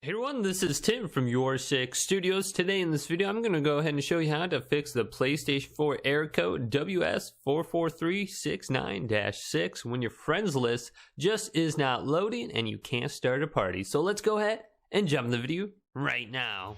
Hey everyone, this is Tim from YourSixStudios. Today in this video, I'm going to go ahead and show you how to fix the PlayStation 4 Error Code WS-44369-6 when your friends list just is not loading and you can't start a party. So let's go ahead and jump in the video right now.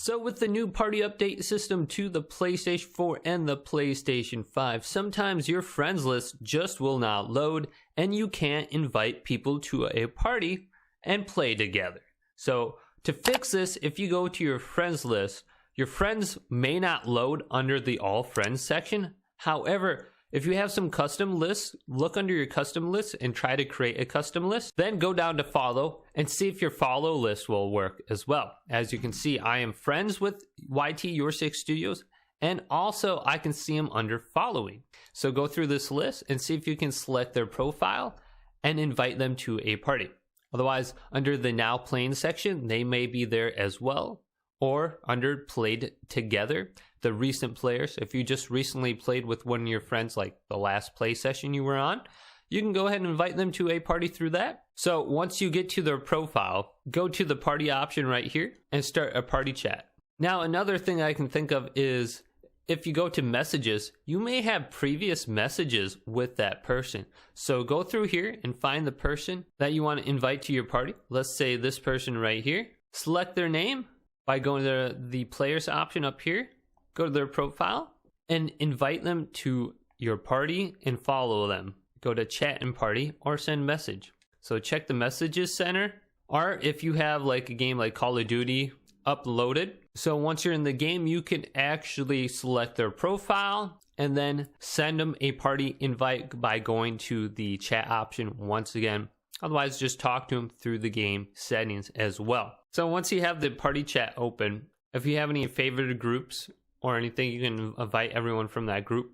So with the new party update system to the PlayStation 4 and the PlayStation 5, sometimes your friends list just will not load and you can't invite people to a party and play together. So to fix this, if you go to your friends list, your friends may not load under the all friends section. However, if you have some custom lists, look under your custom list and try to create a custom list. Then go down to follow and see if your follow list will work as well. As you can see, I am friends with YT-YourSixStudios, and also I can see them under following. So go through this list and see if you can select their profile and invite them to a party. Otherwise, under the now playing section, they may be there as well. Or under played together, the recent players. If you just recently played with one of your friends, like the last play session you were on, you can go ahead and invite them to a party through that. So once you get to their profile, go to the party option right here and start a party chat. Now, another thing I can think of is if you go to messages, you may have previous messages with that person. So go through here and find the person that you want to invite to your party. Let's say this person right here. Select their name by going to the players option up here. Go to their profile and invite them to your party and follow them. Go to chat and party or send message. So check the messages center, or if you have like a game like Call of Duty uploaded. So once you're in the game, you can actually select their profile and then send them a party invite by going to the chat option once again. Otherwise, just talk to them through the game settings as well. So once you have the party chat open, if you have any favorite groups or anything, you can invite everyone from that group,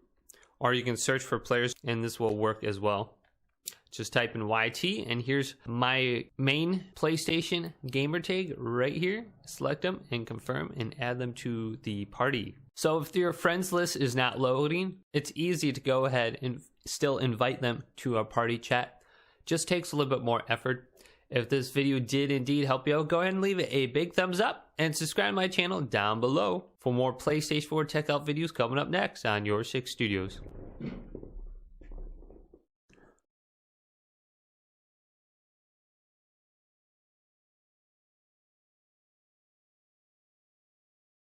or you can search for players and this will work as well. Just type in YT and here's my main PlayStation gamer tag right here. Select them and confirm and add them to the party. So if your friends list is not loading, it's easy to go ahead and still invite them to a party chat. Just takes a little bit more effort. If this video did indeed help you out, go ahead and leave it a big thumbs up and subscribe to my channel down below for more PlayStation 4 tech help videos coming up next on YourSixStudios.